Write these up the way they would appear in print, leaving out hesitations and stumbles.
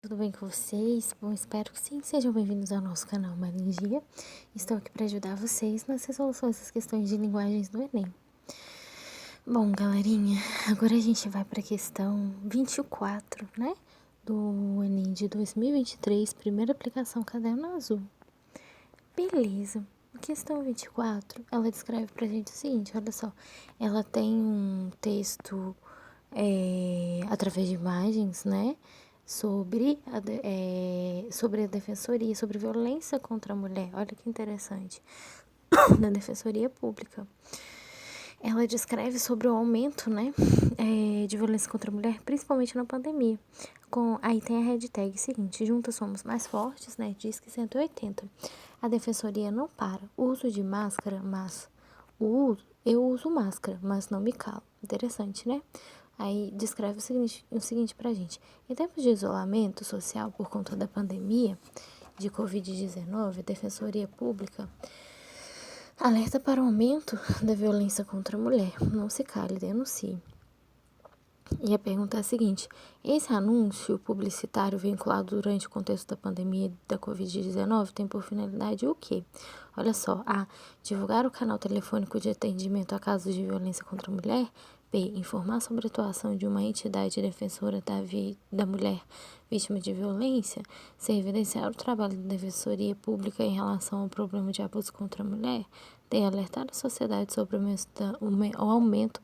Tudo bem com vocês? Bom, espero que sim. Sejam bem-vindos ao nosso canal Maringia. Estou aqui para ajudar vocês nas resoluções das questões de linguagens do Enem. Bom, galerinha, agora a gente vai para a questão 24, né? Do Enem de 2023, primeira aplicação Caderno Azul. Beleza. A questão 24, ela descreve pra gente o seguinte, olha só. Ela tem um texto através de imagens, né? Sobre a defensoria, sobre violência contra a mulher. Olha que interessante. Na defensoria pública. Ela descreve sobre o aumento, né, de violência contra a mulher, principalmente na pandemia. Aí tem a hashtag seguinte, juntas somos mais fortes, né, diz que 180. A defensoria não para. O uso de máscara, eu uso máscara, mas não me calo. Interessante, né? Aí descreve o seguinte pra gente. Em tempos de isolamento social por conta da pandemia de Covid-19, a Defensoria Pública alerta para o aumento da violência contra a mulher. Não se cale, denuncie. E a pergunta é a seguinte: esse anúncio publicitário vinculado durante o contexto da pandemia da Covid-19 tem por finalidade o quê? Olha só, A. Divulgar o canal telefônico de atendimento a casos de violência contra a mulher. B. Informar sobre a atuação de uma entidade defensora da mulher vítima de violência. C. Evidenciar o trabalho da Defensoria Pública em relação ao problema de abuso contra a mulher. D. Alertar a sociedade sobre o aumento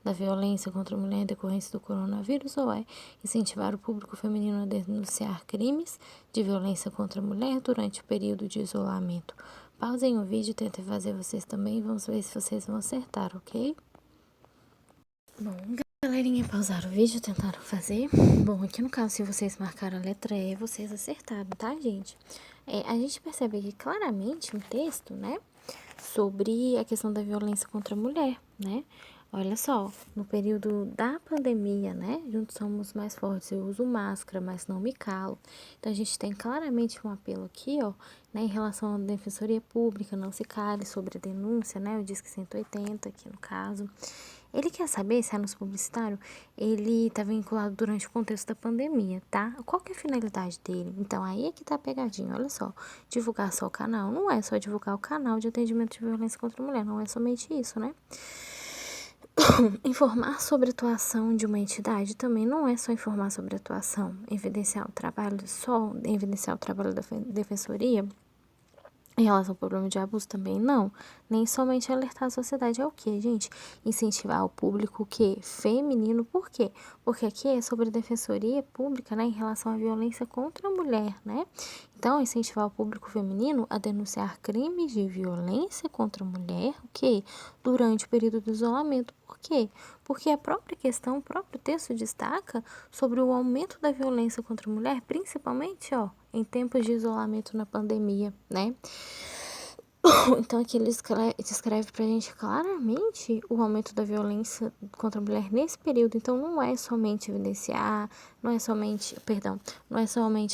da violência contra a mulher em decorrência do coronavírus. Ou é incentivar o público feminino a denunciar crimes de violência contra a mulher durante o período de isolamento. Pausem o vídeo, tentem fazer vocês também. Vamos ver se vocês vão acertar, ok? Bom, galerinha, pausaram o vídeo, tentaram fazer. Bom, aqui no caso, se vocês marcaram a letra E, vocês acertaram, tá, gente? A gente percebe aqui claramente um texto, né, sobre a questão da violência contra a mulher, né? Olha só, no período da pandemia, né, juntos somos mais fortes, eu uso máscara, mas não me calo. Então, a gente tem claramente um apelo aqui, ó, né, em relação à Defensoria Pública, não se cale, sobre a denúncia, né, o Disque 180 aqui no caso. Ele quer saber se anúncio publicitário, ele tá vinculado durante o contexto da pandemia, tá? Qual que é a finalidade dele? Então, aí é que tá a pegadinha, olha só. Divulgar só o canal, não é só divulgar o canal de atendimento de violência contra a mulher, não é somente isso, né? Informar sobre a atuação de uma entidade também não é só informar sobre a atuação, evidenciar o trabalho da defensoria em relação ao problema de abuso também não, nem somente alertar a sociedade é o que, gente? Incentivar o público o quê? Feminino, por quê? Porque aqui é sobre defensoria pública, né, em relação à violência contra a mulher, né? Então, incentivar o público feminino a denunciar crimes de violência contra a mulher, o quê? Durante o período do isolamento. Por quê? Porque a própria questão, o próprio texto destaca sobre o aumento da violência contra a mulher, principalmente, ó, em tempos de isolamento na pandemia, né? Então, aqui ele descreve pra gente claramente o aumento da violência contra a mulher nesse período. Então, não é somente evidenciar, não é somente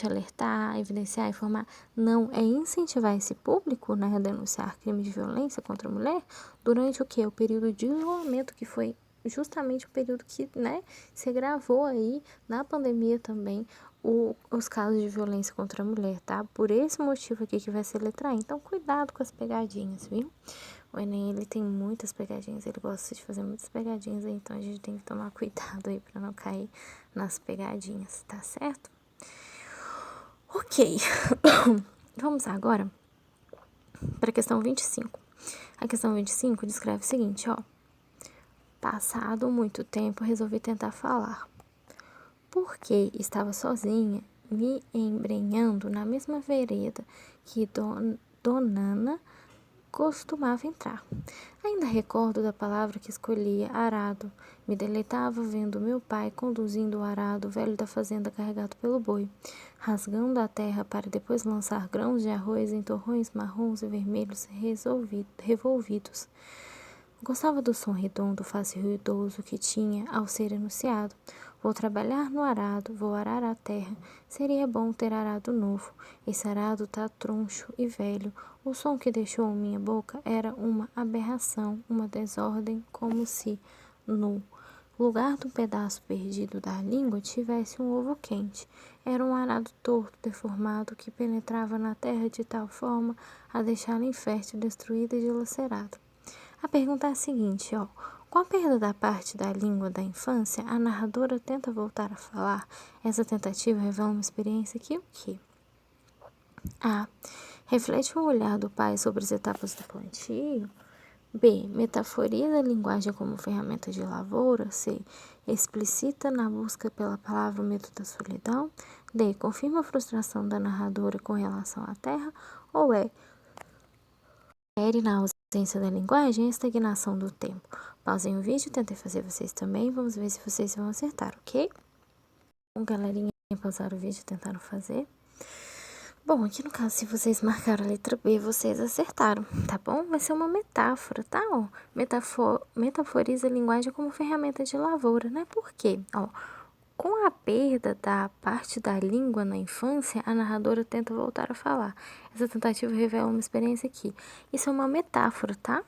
alertar, evidenciar, informar. Não, é incentivar esse público, né, a denunciar crimes de violência contra a mulher durante o quê? O período de isolamento, que foi justamente o período que, né, se gravou aí na pandemia também os casos de violência contra a mulher, tá? Por esse motivo aqui que vai ser letra A. Então, cuidado com as pegadinhas, viu? O Enem, ele tem muitas pegadinhas, ele gosta de fazer muitas pegadinhas, então a gente tem que tomar cuidado aí pra não cair nas pegadinhas, tá certo? Ok, vamos agora para a questão 25. A questão 25 descreve o seguinte, ó. Passado muito tempo, resolvi tentar falar. Porque estava sozinha, me embrenhando na mesma vereda que Donana costumava entrar. Ainda recordo da palavra que escolhia, arado. Me deleitava vendo meu pai conduzindo o arado velho da fazenda carregado pelo boi, rasgando a terra para depois lançar grãos de arroz em torrões marrons e vermelhos revolvidos. Gostava do som redondo, fácil e ruidoso que tinha ao ser enunciado. Vou trabalhar no arado, vou arar a terra. Seria bom ter arado novo. Esse arado tá troncho e velho. O som que deixou minha boca era uma aberração, uma desordem, como se nu. lugar do pedaço perdido da língua tivesse um ovo quente. Era um arado torto, deformado, que penetrava na terra de tal forma a deixá-la infértil, destruída e dilacerada. A pergunta é a seguinte, ó. Com a perda da parte da língua da infância, a narradora tenta voltar a falar. Essa tentativa revela uma experiência que o quê? A. Reflete o olhar do pai sobre as etapas do plantio. B. Metaforiza a linguagem como ferramenta de lavoura. C. Explicita na busca pela palavra o medo da solidão. D. Confirma a frustração da narradora com relação à terra. Ou E. Sugere na ausência da linguagem a estagnação do tempo. Pausem o vídeo, tentei fazer vocês também. Vamos ver se vocês vão acertar, ok? Bom, galerinha, pausaram o vídeo e tentaram fazer. Bom, aqui no caso, se vocês marcaram a letra B, vocês acertaram, tá bom? Vai ser uma metáfora, tá? Ó, metaforiza a linguagem como ferramenta de lavoura, né? Por quê? Ó, com a perda da parte da língua na infância, a narradora tenta voltar a falar. Essa tentativa revela uma experiência aqui. Isso é uma metáfora, tá?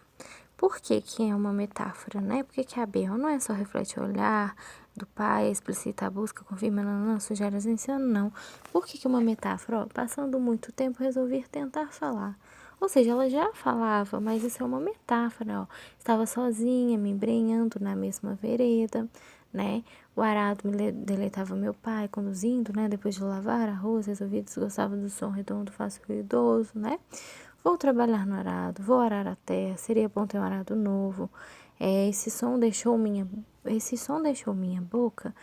Por que que é uma metáfora, né? Porque que a B não é só reflete o olhar do pai, explicita a busca, confirma, não, sugere as ensino, não. Por que que é uma metáfora? Ó, passando muito tempo, resolvi tentar falar. Ou seja, ela já falava, mas isso é uma metáfora, ó. Estava sozinha, me embrenhando na mesma vereda, né? O arado me deleitava meu pai, conduzindo, né? Depois de lavar arroz, resolvi desgostava do som redondo, fácil e ruidoso, né? Vou trabalhar no arado, vou arar a terra, seria bom ter um arado novo. Esse som deixou minha boca,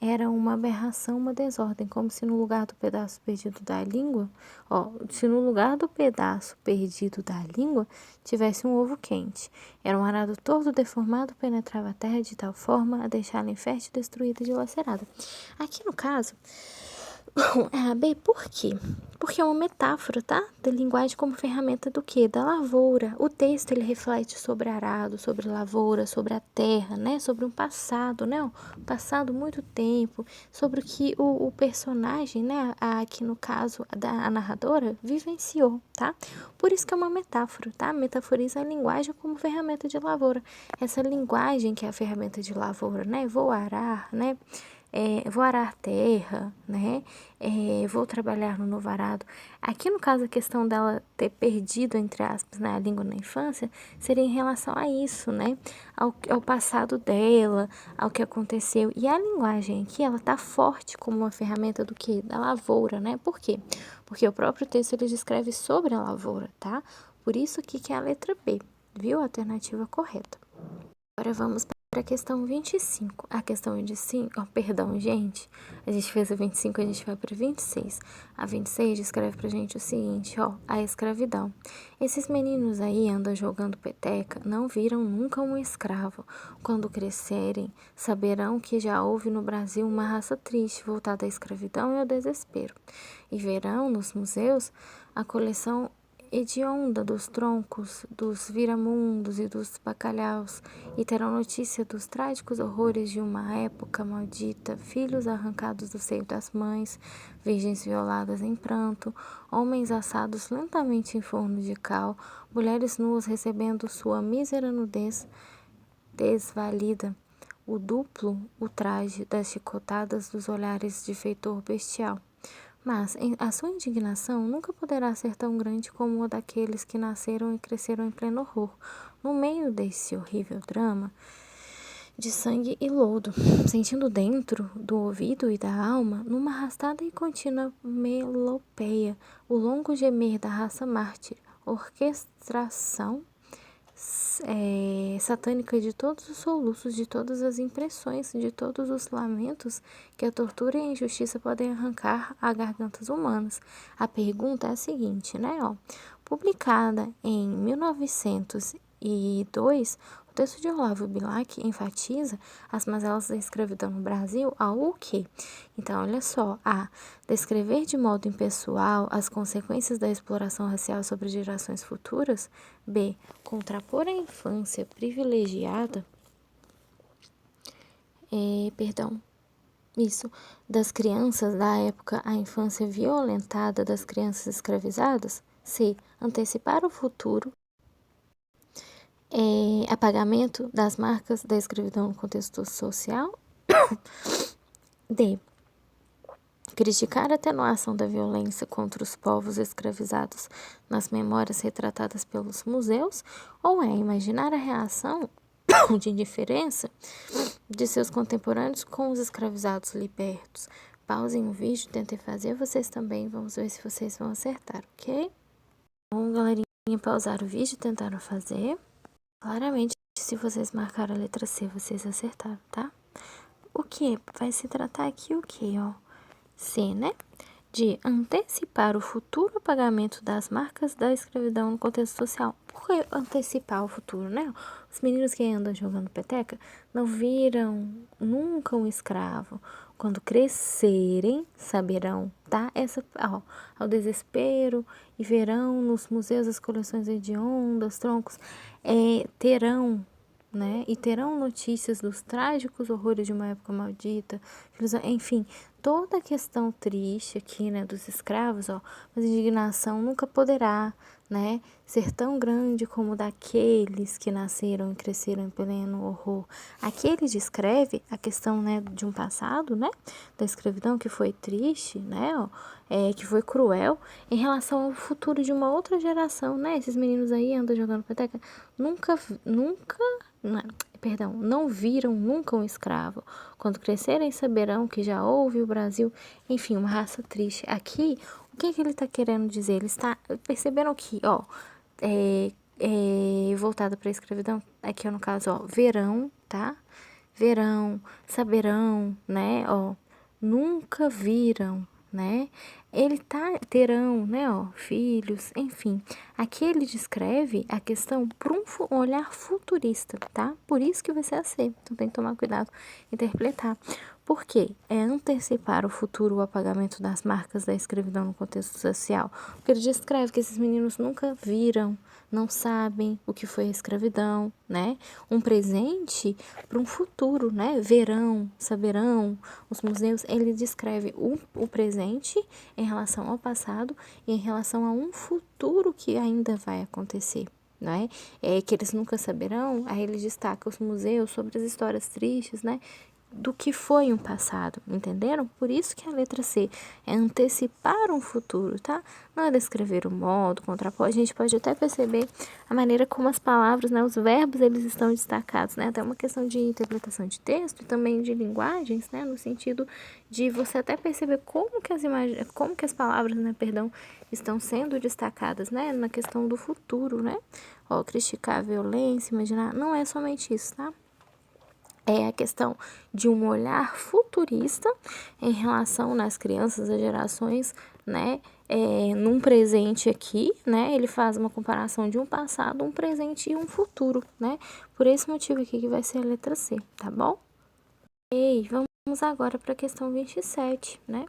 era uma aberração, uma desordem, como se no lugar do pedaço perdido da língua, se no lugar do pedaço perdido da língua tivesse um ovo quente. Era um arado torto, deformado, penetrava a terra de tal forma a deixá-la infértil, destruída e dilacerada. Aqui no caso, é a B, por quê? Porque é uma metáfora, tá? Da linguagem como ferramenta do quê? Da lavoura. O texto, ele reflete sobre arado, sobre lavoura, sobre a terra, né? Sobre um passado, né? Um passado muito tempo, sobre o que o personagem, né? Aqui no caso, a narradora, vivenciou, tá? Por isso que é uma metáfora, tá? Metaforiza a linguagem como ferramenta de lavoura. Essa linguagem que é a ferramenta de lavoura, né? Vou arar, né? Vou arar terra, né? Vou trabalhar no novo arado. Aqui, no caso, a questão dela ter perdido, entre aspas, né, a língua na infância, seria em relação a isso, né? Ao passado dela, ao que aconteceu. E a linguagem aqui, ela tá forte como uma ferramenta do quê? Da lavoura, né? Por quê? Porque o próprio texto, ele descreve sobre a lavoura, tá? Por isso aqui que é a letra B, viu? A alternativa correta. Agora vamos para a questão 25. A questão 25, perdão, gente. A gente fez a 25, a gente vai para a 26. A 26 descreve pra gente o seguinte, a escravidão. Esses meninos aí andam jogando peteca, não viram nunca um escravo. Quando crescerem, saberão que já houve no Brasil uma raça triste voltada à escravidão e ao desespero. E verão nos museus a coleção hedionda dos troncos, dos viramundos e dos bacalhaus, e terão notícia dos trágicos horrores de uma época maldita, filhos arrancados do seio das mães, virgens violadas em pranto, homens assados lentamente em forno de cal, mulheres nuas recebendo sua mísera nudez desvalida, o duplo ultraje das chicotadas dos olhares de feitor bestial. Mas a sua indignação nunca poderá ser tão grande como a daqueles que nasceram e cresceram em pleno horror, no meio desse horrível drama de sangue e lodo, sentindo dentro do ouvido e da alma, numa arrastada e contínua melopeia, o longo gemer da raça mártir, orquestração satânica de todos os soluços, de todas as impressões, de todos os lamentos que a tortura e a injustiça podem arrancar a gargantas humanas. A pergunta é a seguinte, né? Publicada em 1902, o texto de Olavo Bilac enfatiza as mazelas da escravidão no Brasil ao o quê? Então, olha só, A. Descrever de modo impessoal as consequências da exploração racial sobre gerações futuras. B. Contrapor a infância privilegiada, das crianças da época à infância violentada das crianças escravizadas. C. Antecipar o futuro apagamento das marcas da escravidão no contexto social. D. Criticar a atenuação da violência contra os povos escravizados nas memórias retratadas pelos museus, ou imaginar a reação de indiferença de seus contemporâneos com os escravizados libertos. Pausem o vídeo, tentem fazer vocês também, vamos ver se vocês vão acertar, ok? Então, galerinha, pausaram o vídeo, tentaram fazer. Claramente, se vocês marcaram a letra C, vocês acertaram, tá? O que? Vai se tratar aqui o que, ó? C, né? De antecipar o futuro apagamento das marcas da escravidão no contexto social. Por que antecipar o futuro, né? Os meninos que andam jogando peteca não viram nunca um escravo. Quando crescerem, saberão, tá? Ao desespero e verão nos museus as coleções hediondas, troncos, terão, né? E terão notícias dos trágicos horrores de uma época maldita, enfim, toda a questão triste aqui, né, dos escravos, ó, mas a indignação nunca poderá, né, ser tão grande como daqueles que nasceram e cresceram em pleno horror. Aqui ele descreve a questão, né, de um passado, né, da escravidão que foi triste, né, ó, que foi cruel, em relação ao futuro de uma outra geração, né, esses meninos aí andam jogando peteca, não viram nunca um escravo. Quando crescerem, saberão que já houve o Brasil, enfim, uma raça triste. Aqui, o que ele está querendo dizer? Ele está, perceberam que, ó, voltada para a escravidão, aqui no caso, ó, verão, tá? Verão, saberão, né, ó, nunca viram, né? Terão, né, ó, filhos, enfim. Aqui ele descreve a questão por um olhar futurista, tá? Por isso que vai ser assim. Então tem que tomar cuidado e interpretar. Por quê? É antecipar o futuro, o apagamento das marcas da escravidão no contexto social. Porque ele descreve que esses meninos nunca viram, não sabem o que foi a escravidão, né? Um presente para um futuro, né? Verão, saberão, os museus, ele descreve o presente em relação ao passado e em relação a um futuro que ainda vai acontecer. Né? Que eles nunca saberão, aí ele destaca os museus sobre as histórias tristes, né? Do que foi um passado, entenderam? Por isso que a letra C é antecipar um futuro, tá? Não é descrever o modo, contrapor. A gente pode até perceber a maneira como as palavras, né, os verbos, eles estão destacados, né? Até uma questão de interpretação de texto e também de linguagens, né? No sentido de você até perceber como que as palavras, né, perdão, estão sendo destacadas, né? Na questão do futuro, né? Ó, criticar a violência, imaginar, não é somente isso, tá? É a questão de um olhar futurista em relação nas crianças, às gerações, né? Num presente aqui, né? Ele faz uma comparação de um passado, um presente e um futuro, né? Por esse motivo aqui que vai ser a letra C, tá bom? E vamos agora para a questão 27, né?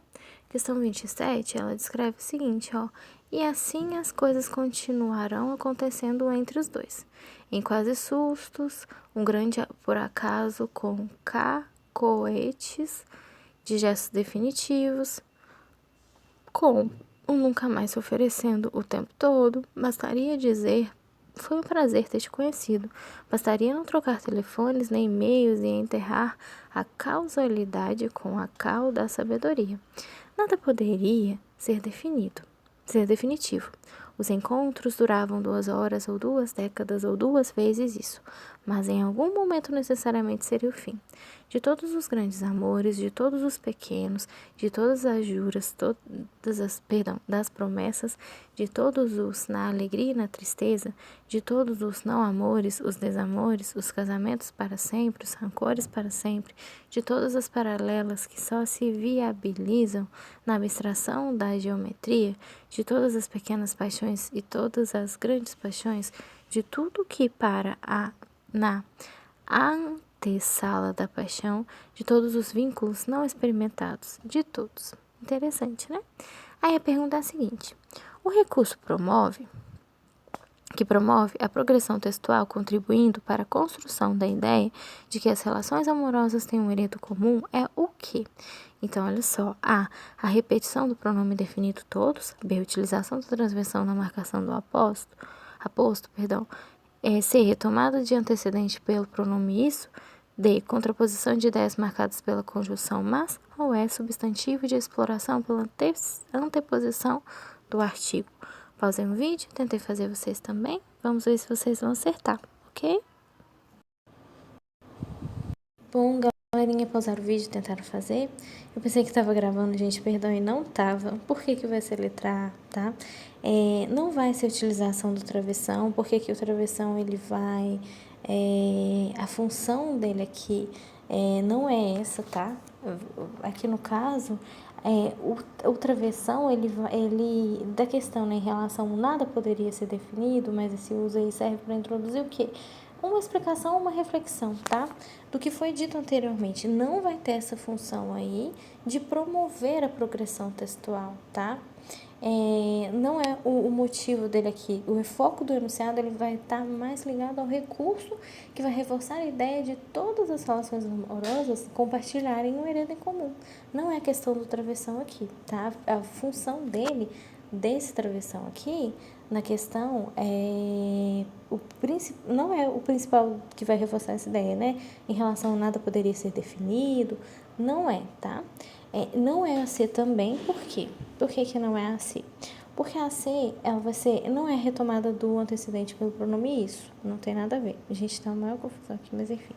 Questão 27, ela descreve o seguinte, ó. E assim as coisas continuarão acontecendo entre os dois. Em quase sustos, um grande por acaso com cacoetes de gestos definitivos, com um nunca mais se oferecendo o tempo todo, bastaria dizer: foi um prazer ter te conhecido. Bastaria não trocar telefones nem e-mails e enterrar a causalidade com a cal da sabedoria. Nada poderia ser definitivo. Os encontros duravam 2 horas ou 2 décadas ou 2 vezes isso, mas em algum momento necessariamente seria o fim. De todos os grandes amores, de todos os pequenos, de todas as juras, das promessas, de todos os na alegria e na tristeza, de todos os não amores, os desamores, os casamentos para sempre, os rancores para sempre, de todas as paralelas que só se viabilizam na abstração da geometria, de todas as pequenas paixões e todas as grandes paixões, de tudo que na antessala da paixão, de todos os vínculos não experimentados, de todos. Interessante, né? Aí a pergunta é a seguinte: o recurso que promove a progressão textual, contribuindo para a construção da ideia de que as relações amorosas têm um enredo comum, é o quê? Então, olha só. A repetição do pronome definido todos. B, a utilização da transversão na marcação do aposto, C, retomada de antecedente pelo pronome isso. D, contraposição de ideias marcadas pela conjunção mas. Ou E, substantivo de exploração pela anteposição do artigo. Pausei o vídeo, tentei fazer vocês também. Vamos ver se vocês vão acertar, ok? Bom, galerinha, pausaram o vídeo e tentaram fazer. Eu pensei que estava gravando, gente, perdão, e não estava. Por que vai ser letra A, tá? Não vai ser utilização do travessão, porque que o travessão, ele vai... a função dele aqui não é essa, tá? Aqui no caso, o travessão, ele da questão, né, em relação a nada poderia ser definido, mas esse uso aí serve para introduzir o quê? Uma explicação, uma reflexão, tá? Do que foi dito anteriormente. Não vai ter essa função aí de promover a progressão textual, tá? Não é o motivo dele aqui. O foco do enunciado ele vai estar mais ligado ao recurso que vai reforçar a ideia de todas as relações amorosas compartilharem um herendo em comum. Não é a questão do travessão aqui, tá? A função dele, desse travessão aqui, na questão, não é o principal que vai reforçar essa ideia, né? Em relação a nada poderia ser definido, não é, tá? Não é a C também, por quê? Por que não é a C? Porque a C, ela vai ser, não é retomada do antecedente pelo pronome isso, não tem nada a ver. A gente tá uma maior confusão aqui, mas enfim,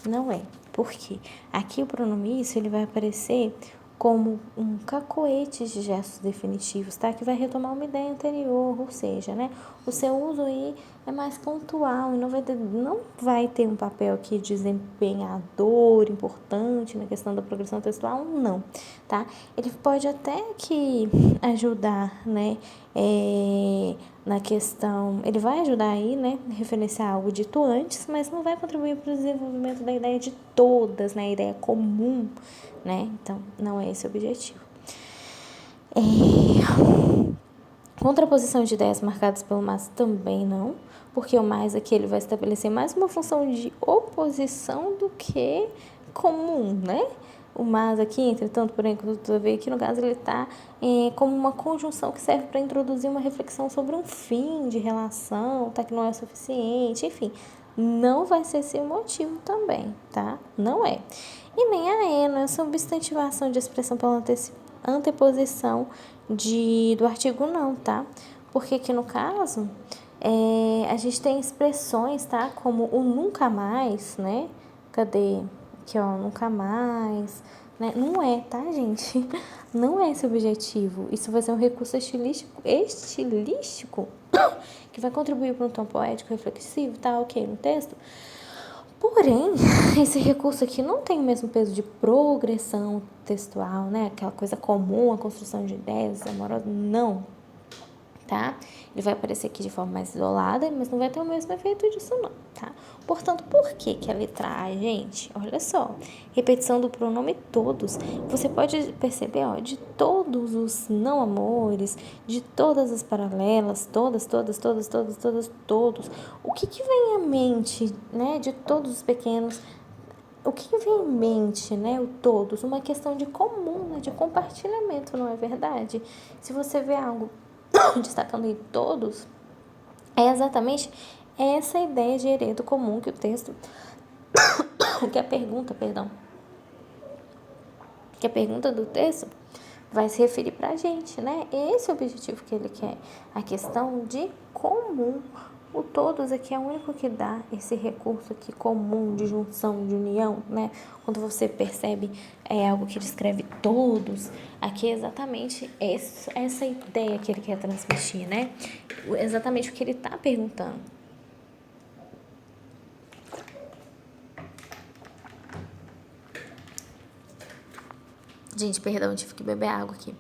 não é. Por quê? Aqui o pronome isso, ele vai aparecer como um cacoete de gestos definitivos, tá? Que vai retomar uma ideia anterior, ou seja, né? O seu uso aí é mais pontual e não vai ter um papel aqui desempenhador, importante na questão da progressão textual, não, tá? Ele pode até que ajudar, né? Na questão, ele vai ajudar aí, né? Referenciar algo dito antes, mas não vai contribuir para o desenvolvimento da ideia de todas, né? A ideia comum, né? Então, não é esse o objetivo. Contraposição de ideias marcadas pelo mas também não, porque o mais aqui ele vai estabelecer mais uma função de oposição do que comum, né? O mas aqui, entretanto, porém, todavia, aqui no caso ele está como uma conjunção que serve para introduzir uma reflexão sobre um fim de relação, tá? Que não é suficiente, enfim. Não vai ser esse o motivo também, tá? Não é. E nem a E, não é substantivação de expressão pela anteposição do artigo não, tá? Porque aqui no caso, a gente tem expressões, tá? Como o nunca mais, né? Cadê? Aqui, ó, nunca mais, né? Não é, tá, gente? Não é esse o objetivo. Isso vai ser um recurso estilístico que vai contribuir para um tom poético, reflexivo, tá? Ok, no texto. Porém, esse recurso aqui não tem o mesmo peso de progressão textual, né? Aquela coisa comum, a construção de ideias amorosas, não, tá? Ele vai aparecer aqui de forma mais isolada, mas não vai ter o mesmo efeito disso não, tá? Portanto, por que a letra A, gente? Olha só, repetição do pronome todos. Você pode perceber, ó, de todos os não amores, de todas as paralelas, todos. O que vem à mente, né, de todos os pequenos? O que vem em mente, né, o todos? Uma questão de comum, né, de compartilhamento, não é verdade? Se você vê algo destacando em todos, é exatamente essa ideia de herendo comum que o texto, que a pergunta do texto vai se referir pra gente, né? Esse é o objetivo que ele quer, a questão de comum. O todos aqui é o único que dá esse recurso aqui comum de junção, de união, né? Quando você percebe algo que descreve todos, aqui é exatamente essa ideia que ele quer transmitir, né? Exatamente o que ele está perguntando. Gente, perdão, tive que beber água aqui.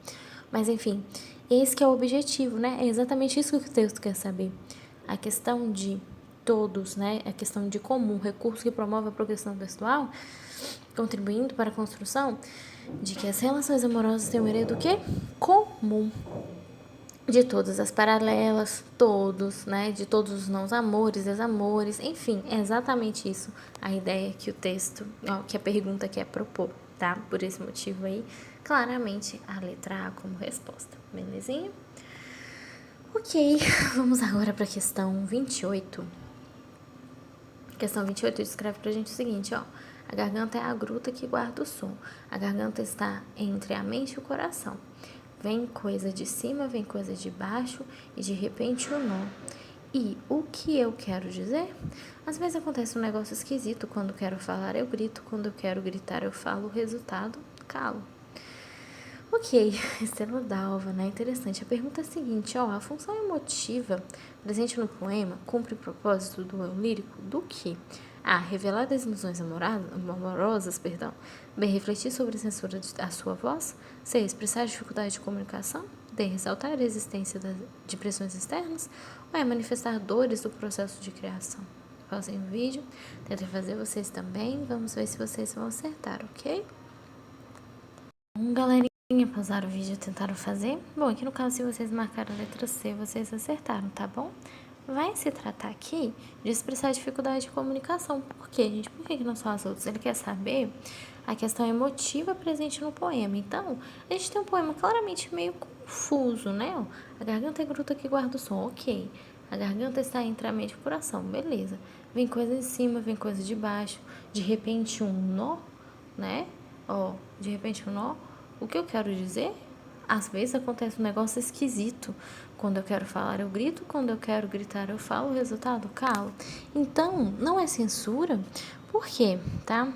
Mas, enfim, esse que é o objetivo, né? É exatamente isso que o texto quer saber. A questão de todos, né? A questão de comum, recurso que promove a progressão textual, contribuindo para a construção de que as relações amorosas têm um herendo do quê? Comum. De todas as paralelas, todos, né? De todos os não amores, desamores, enfim, é exatamente isso a ideia que o texto, que a pergunta quer propor, tá? Por esse motivo aí, claramente a letra A como resposta, belezinha? Ok, vamos agora para a questão 28. Questão 28 descreve pra gente o seguinte, ó. A garganta é a gruta que guarda o som. A garganta está entre a mente e o coração. Vem coisa de cima, vem coisa de baixo e de repente o nó. E o que eu quero dizer? Às vezes acontece um negócio esquisito. Quando quero falar, eu grito. Quando eu quero gritar, eu falo. O resultado, calo. Ok, Estrela d'Alva, né? Interessante. A pergunta é a seguinte, ó. A função emotiva presente no poema cumpre o propósito do eu lírico do que? A. Revelar desilusões amorosas, perdão. B. Refletir sobre a censura da sua voz. C. Expressar dificuldade de comunicação. D. Ressaltar a existência de pressões externas. Ou é manifestar dores do processo de criação? Pausem o vídeo. Tentem fazer vocês também. Vamos ver se vocês vão acertar, ok? Galerinha, pausaram o vídeo e tentaram fazer. Bom, aqui no caso, se vocês marcaram a letra C, vocês acertaram, tá bom? Vai se tratar aqui de expressar dificuldade de comunicação. Por quê, gente? Por que não são as outras? Ele quer saber a questão emotiva presente no poema. Então, a gente tem um poema claramente meio confuso, né? A garganta é gruta que guarda o som, ok. A garganta está entre a mente e o coração, beleza. Vem coisa de cima, vem coisa de baixo. De repente, um nó, né? Ó, de repente um nó. O que eu quero dizer? Às vezes acontece um negócio esquisito. Quando eu quero falar, eu grito. Quando eu quero gritar, eu falo. O resultado, calo. Então, não é censura. Por quê? Tá?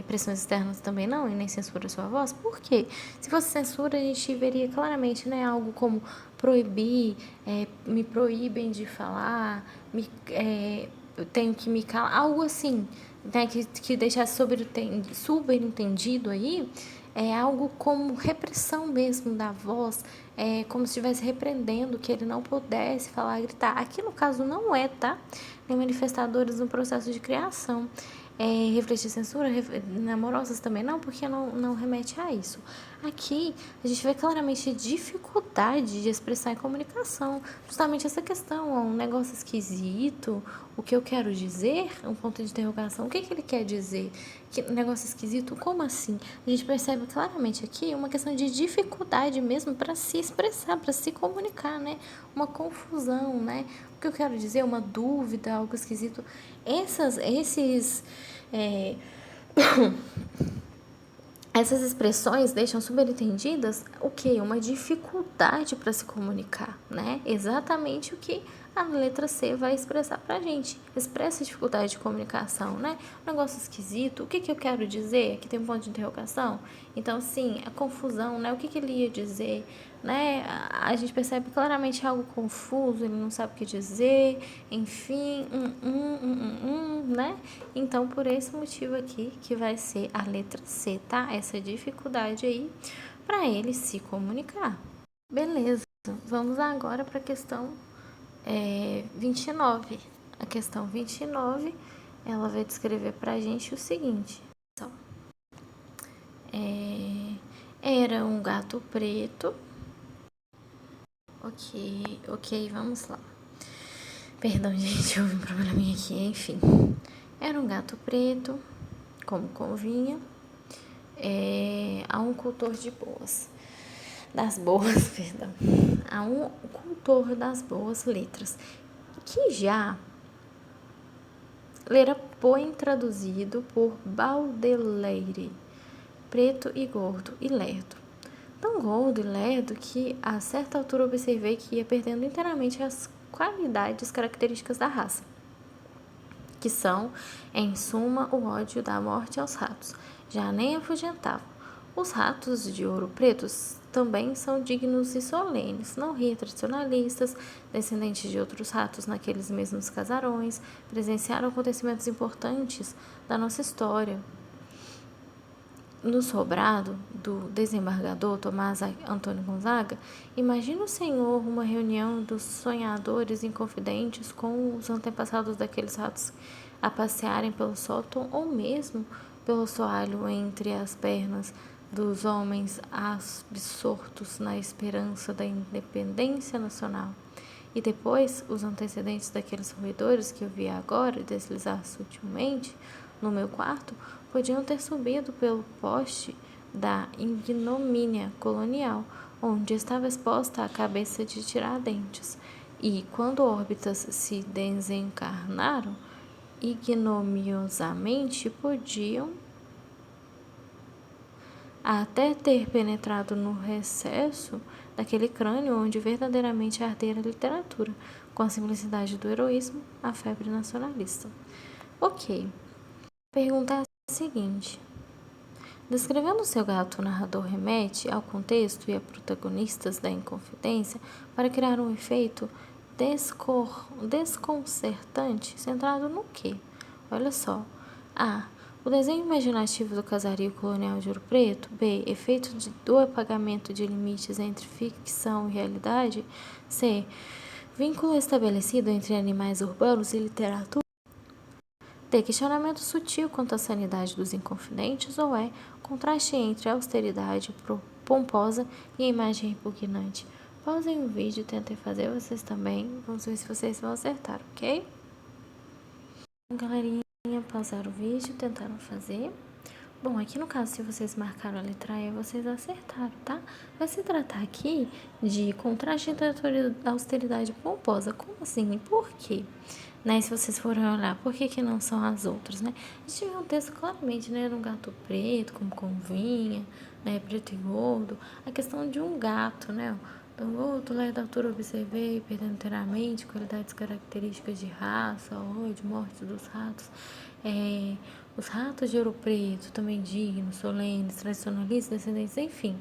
Pressões externas também não, e nem censura a sua voz. Por quê? Se fosse censura, a gente veria claramente, né? Algo como proibir, me proíbem de falar, eu tenho que me calar, algo assim, né? Que deixasse subentendido aí, é algo como repressão mesmo da voz, como se estivesse repreendendo que ele não pudesse falar, gritar. Aqui no caso não é, tá? Nem manifestadores no processo de criação. Refletir censura, amorosas também não, porque não remete a isso. Aqui a gente vê claramente dificuldade de expressar em comunicação, justamente essa questão, ó, um negócio esquisito, o que eu quero dizer, um ponto de interrogação, o que ele quer dizer? Que negócio esquisito, como assim? A gente percebe claramente aqui uma questão de dificuldade mesmo para se expressar, para se comunicar, né? Uma confusão, né? O que eu quero dizer, uma dúvida, algo esquisito. Essas expressões deixam subentendidas o quê? Uma dificuldade para se comunicar, né? Exatamente o que a letra C vai expressar pra gente. Expressa dificuldade de comunicação, né? Um negócio esquisito. O que eu quero dizer? Aqui tem um ponto de interrogação. Então, sim, a confusão, né? O que ele ia dizer, né? A gente percebe claramente algo confuso, ele não sabe o que dizer, enfim, né? Então, por esse motivo aqui, que vai ser a letra C, tá? Essa dificuldade aí para ele se comunicar. Beleza, vamos agora para a questão 29. A questão 29, ela vai descrever para a gente o seguinte. Então, era um gato preto. Ok, vamos lá. Perdão, gente, houve um probleminha aqui, enfim. Era um gato preto, como convinha, a um cultor de boas. Perdão. A um cultor das boas letras. Que já lera poem traduzido por Baudelaire, preto e gordo e lerdo. Tão gordo e lerdo que a certa altura observei que ia perdendo inteiramente as qualidades características da raça, que são, em suma, o ódio da morte aos ratos. Já nem afugentavam. Os ratos de ouro pretos também são dignos e solenes, não ria tradicionalistas, descendentes de outros ratos naqueles mesmos casarões, presenciaram acontecimentos importantes da nossa história. No sobrado do desembargador Tomás Antônio Gonzaga, imagina o senhor uma reunião dos sonhadores inconfidentes com os antepassados daqueles ratos a passearem pelo sótão ou mesmo pelo soalho entre as pernas dos homens absortos na esperança da independência nacional. E depois, os antecedentes daqueles roedores que eu vi agora deslizar sutilmente no meu quarto podiam ter subido pelo poste da ignomínia colonial, onde estava exposta a cabeça de Tiradentes. E, quando órbitas se desencarnaram, ignominiosamente podiam até ter penetrado no recesso daquele crânio onde verdadeiramente ardera a literatura, com a simplicidade do heroísmo, a febre nacionalista. Ok. Pergunta é a seguinte. Descrevendo seu gato, o narrador remete ao contexto e a protagonistas da Inconfidência para criar um efeito desconcertante centrado no quê? Olha só. A. O desenho imaginativo do casario colonial de Ouro Preto. B. Efeito do apagamento de limites entre ficção e realidade. C. Vínculo estabelecido entre animais urbanos e literatura. D. Questionamento sutil quanto à sanidade dos Inconfidentes. Ou é contraste entre a austeridade pomposa e a imagem repugnante. Pausem o vídeo, tentem fazer vocês também. Vamos ver se vocês vão acertar, ok? Galerinha, pausaram o vídeo, tentaram fazer. Bom, aqui no caso, se vocês marcaram a letra E, vocês acertaram, tá? Vai se tratar aqui de contraste entre a austeridade pomposa. Como assim? E por quê? Né? Se vocês forem olhar, por que não são as outras, né? A gente vê um texto claramente, né? De um gato preto, como convinha, né? Preto e gordo. A questão de um gato, né? Então, outro lá da altura observei, perdendo inteiramente qualidades características de raça, ódio, morte dos ratos. Os ratos de Ouro Preto, também dignos, solenes, tradicionalistas, descendentes, enfim.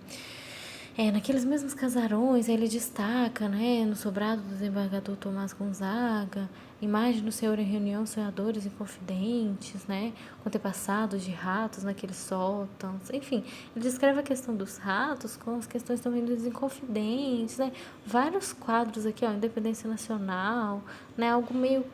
Naqueles mesmos casarões, ele destaca, né, no sobrado do desembargador Tomás Gonzaga, imagem do senhor em reunião, sonhadores e confidentes, né, com antepassados de ratos naqueles sótãos, enfim. Ele descreve a questão dos ratos com as questões também dos inconfidentes, né, vários quadros aqui, ó, Independência Nacional, né, algo meio,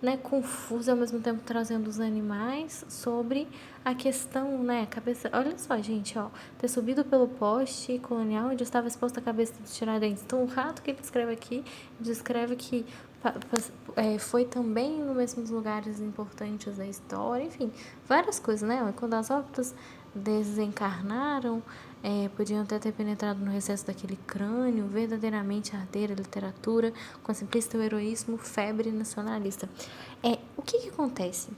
né, confuso, ao mesmo tempo trazendo os animais sobre a questão, né, cabeça, olha só, gente, ó, ter subido pelo poste colonial onde estava exposta a cabeça dos Tiradentes. Então, o rato que ele descreve aqui, descreve que foi também nos mesmos lugares importantes da história, enfim, várias coisas, né, quando as óbitas desencarnaram, podiam até ter penetrado no recesso daquele crânio, verdadeiramente arder a literatura, com a simplista o heroísmo, febre nacionalista. O que acontece?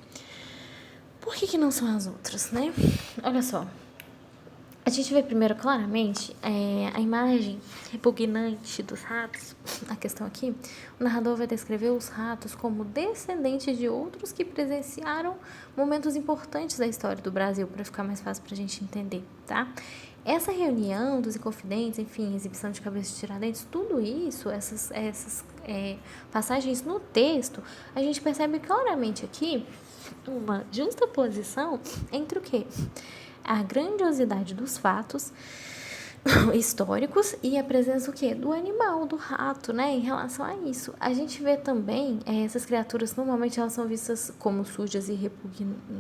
Por que não são as outras, né? Olha só. A gente vê primeiro claramente a imagem repugnante dos ratos. A questão aqui, o narrador vai descrever os ratos como descendentes de outros que presenciaram momentos importantes da história do Brasil, para ficar mais fácil para a gente entender, tá? Essa reunião dos Inconfidentes, enfim, exibição de cabeça de Tiradentes, tudo isso, essas passagens no texto, a gente percebe claramente aqui uma justaposição entre o quê? A grandiosidade dos fatos históricos e a presença o quê? Do animal, do rato, né? Em relação a isso. A gente vê também essas criaturas, normalmente elas são vistas como sujas e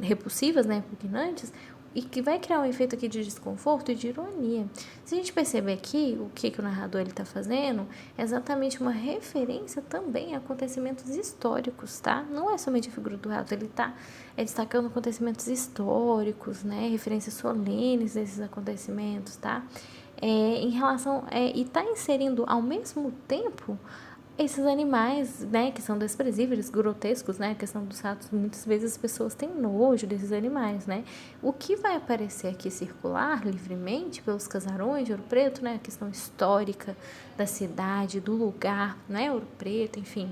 repulsivas, né? Repugnantes, e que vai criar um efeito aqui de desconforto e de ironia. Se a gente perceber aqui o que o narrador está fazendo, é exatamente uma referência também a acontecimentos históricos, tá? Não é somente a figura do rato, ele está destacando acontecimentos históricos, né? Referências solenes desses acontecimentos, tá? Em relação e está inserindo ao mesmo tempo esses animais, né, que são desprezíveis, grotescos, né, a questão dos ratos, muitas vezes as pessoas têm nojo desses animais, né, o que vai aparecer aqui circular livremente pelos casarões de Ouro Preto, né, a questão histórica da cidade, do lugar, né, Ouro Preto, enfim,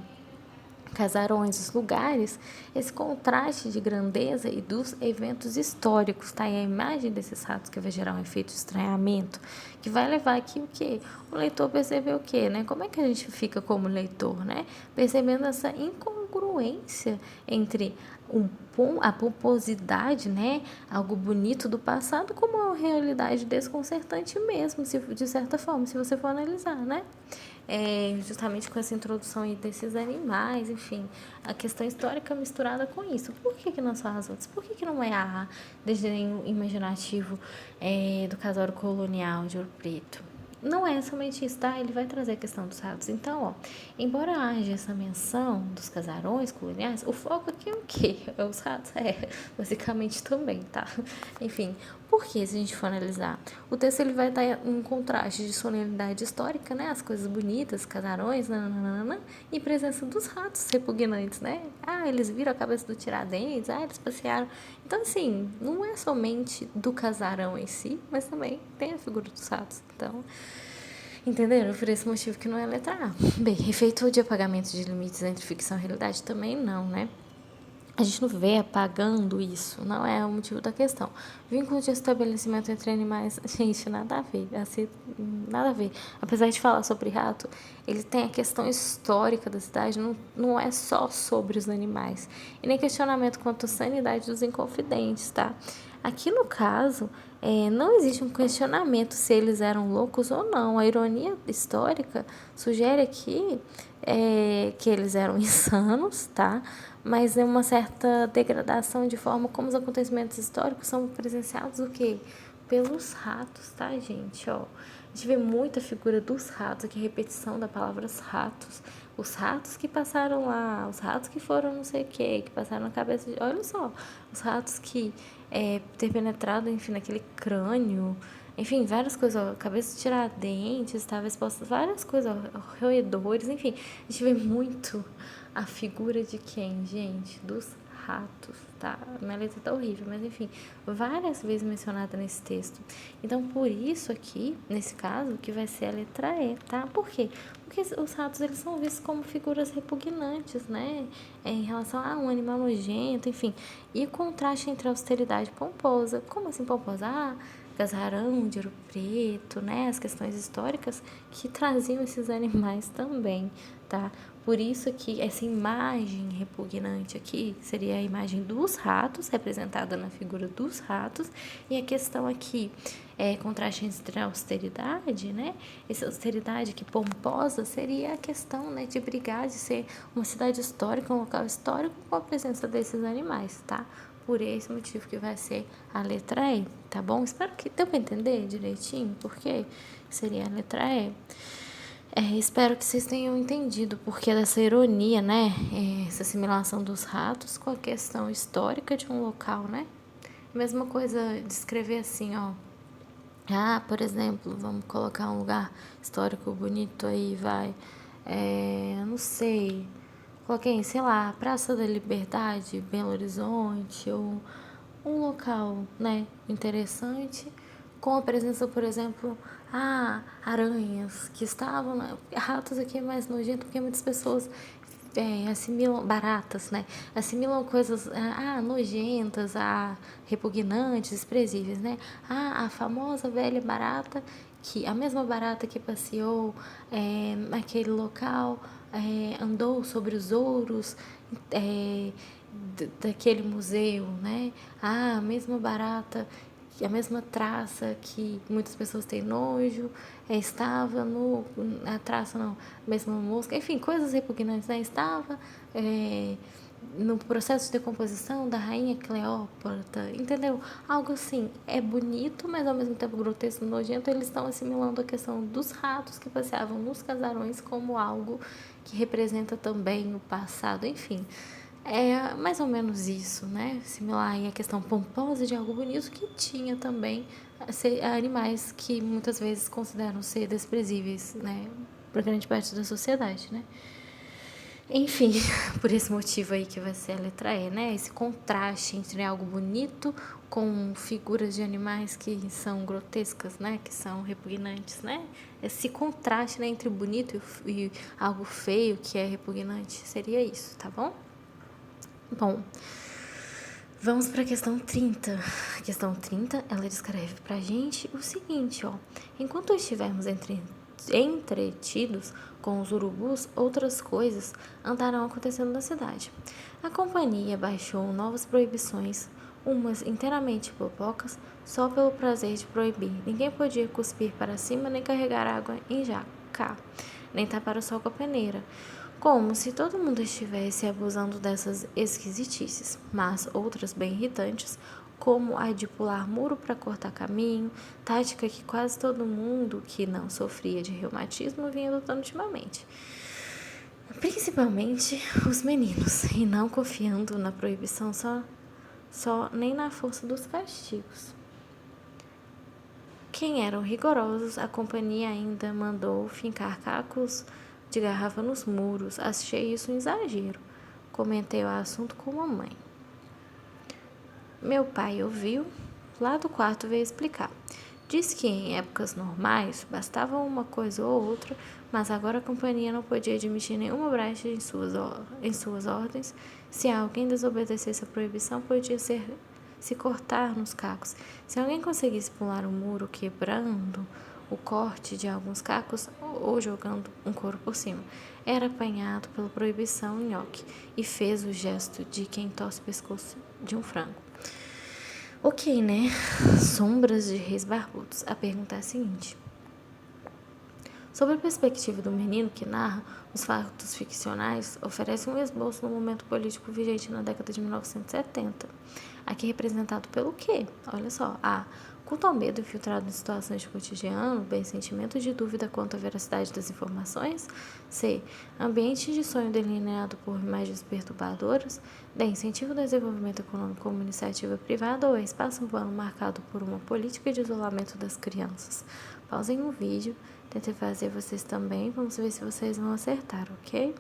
casarões, os lugares, esse contraste de grandeza e dos eventos históricos, tá? E a imagem desses ratos que vai gerar um efeito de estranhamento, que vai levar aqui o quê? O leitor perceber o quê, né? Como é que a gente fica como leitor, né? Percebendo essa incongruência entre a pomposidade, né? Algo bonito do passado, como uma realidade desconcertante mesmo, de certa forma, se você for analisar, né? Justamente com essa introdução aí desses animais, enfim, a questão histórica misturada com isso. Por que não são as outras? Por que não é a desenho imaginativo do casal colonial de Ouro Preto? Não é somente isso, tá? Ele vai trazer a questão dos ratos. Então, ó, embora haja essa menção dos casarões coloniais, o foco aqui é o quê? É os ratos? Basicamente também, tá? Enfim, Por que, se a gente for analisar? O texto ele vai estar em contraste de solenidade histórica, né? As coisas bonitas, casarões, nananana, e presença dos ratos repugnantes, né? Ah, eles viram a cabeça do Tiradentes, ah, eles passearam. Então, assim, não é somente do casarão em si, mas também tem a figura dos ratos. Então, entenderam? Por esse motivo que não é letra A. Bem, efeito de apagamento de limites entre ficção e realidade também não, né? A gente não vê apagando isso, não é o motivo da questão. Vínculo de estabelecimento entre animais, gente, nada a ver, assim, nada a ver. Apesar de falar sobre rato, ele tem a questão histórica da cidade, não é só sobre os animais. E nem questionamento quanto à sanidade dos inconfidentes, tá? Aqui no caso, não existe um questionamento se eles eram loucos ou não. A ironia histórica sugere aqui que eles eram insanos, tá? Mas é uma certa degradação de forma como os acontecimentos históricos são presenciados o quê? Pelos ratos, tá, gente? Ó, a gente vê muita figura dos ratos aqui, repetição da palavra ratos. Os ratos que passaram lá, os ratos que foram não sei o que passaram na cabeça de... Olha só, os ratos que ter penetrado, enfim, naquele crânio... Enfim, várias coisas, ó, cabeça de Tiradentes, estava exposta, várias coisas, ó, roedores, enfim. A gente vê muito a figura de quem, gente? Dos ratos, tá? A minha letra tá horrível, mas enfim, várias vezes mencionada nesse texto. Então, por isso aqui, nesse caso, que vai ser a letra E, tá? Por quê? Porque os ratos, eles são vistos como figuras repugnantes, né? Em relação a um animal nojento, enfim. E o contraste entre a austeridade pomposa. Como assim pomposa? Ah, casarão de Ouro Preto, né? As questões históricas que traziam esses animais também, tá? Por isso que essa imagem repugnante aqui seria a imagem dos ratos, representada na figura dos ratos, e a questão aqui contraste entre a austeridade, né? Essa austeridade que pomposa seria a questão, né, de brigar, de ser uma cidade histórica, um local histórico com a presença desses animais, tá? Por esse motivo que vai ser a letra E, tá bom? Espero que deu para entender direitinho porque seria a letra E. Espero que vocês tenham entendido o porquê dessa ironia, né? Essa assimilação dos ratos com a questão histórica de um local, né? Mesma coisa de escrever assim, ó. Ah, por exemplo, vamos colocar um lugar histórico bonito aí, vai. Não sei. Coloquei, sei lá, Praça da Liberdade, Belo Horizonte, ou um local, né, interessante, com a presença, por exemplo, aranhas que estavam, ratos aqui é mais nojento porque muitas pessoas assimilam baratas, né? Assimilam coisas nojentas, repugnantes, desprezíveis, né? A famosa velha barata, que a mesma barata que passeou naquele local, andou sobre os ouros daquele museu, né? A mesma barata, a mesma traça que muitas pessoas têm nojo, estava a traça não, a mesma mosca, enfim, coisas repugnantes, né? Estava no processo de decomposição da rainha Cleópatra, entendeu? Algo assim, é bonito, mas ao mesmo tempo grotesco, nojento. Eles estão assimilando a questão dos ratos que passeavam nos casarões como algo que representa também o passado, enfim. É mais ou menos isso, né? Similar aí à questão pomposa de algo bonito que tinha também animais que muitas vezes consideram ser desprezíveis, né? Para grande parte da sociedade, né? Enfim, por esse motivo aí que vai ser a letra E, né? Esse contraste entre algo bonito com figuras de animais que são grotescas, né? Que são repugnantes, né? Esse contraste, né, entre o bonito e algo feio que é repugnante seria isso, tá bom? Bom, vamos para a questão 30. A questão 30, ela descreve pra gente o seguinte, ó. Enquanto estivermos entretidos com os urubus, outras coisas andarão acontecendo na cidade. A companhia baixou novas proibições, umas inteiramente bobocas, só pelo prazer de proibir. Ninguém podia cuspir para cima, nem carregar água em jaca, nem tapar o sol com a peneira. Como se todo mundo estivesse abusando dessas esquisitices, mas outras bem irritantes, como a de pular muro para cortar caminho, tática que quase todo mundo que não sofria de reumatismo vinha adotando ultimamente. Principalmente os meninos, e não confiando na proibição só nem na força dos castigos. quem eram rigorosos, a companhia ainda mandou fincar cacos de garrafa nos muros. Achei isso um exagero. Comentei o assunto com a mãe. Meu pai ouviu, lá do quarto veio explicar. Disse que em épocas normais bastava uma coisa ou outra, mas agora a companhia não podia admitir nenhuma brecha em suas ordens. Se alguém desobedecesse a proibição, podia se cortar nos cacos. Se alguém conseguisse pular o muro quebrando o corte de alguns cacos ou jogando um couro por cima, era apanhado pela proibição nhoque e fez o gesto de quem torce o pescoço de um frango. Ok, né? Sombras de reis barbudos. A pergunta é a seguinte. Sob a perspectiva do menino que narra, os fatos ficcionais oferecem um esboço do momento político vigente na década de 1970. Aqui representado pelo quê? Olha só. A. Culto ao medo infiltrado em situações de cotidiano. B. Sentimento de dúvida quanto à veracidade das informações. C. Ambiente de sonho delineado por imagens perturbadoras. D. Incentivo ao desenvolvimento econômico como iniciativa privada. Ou espaço urbano marcado por uma política de isolamento das crianças. Pausem o vídeo. Tentei fazer vocês também. Vamos ver se vocês vão acertar, ok?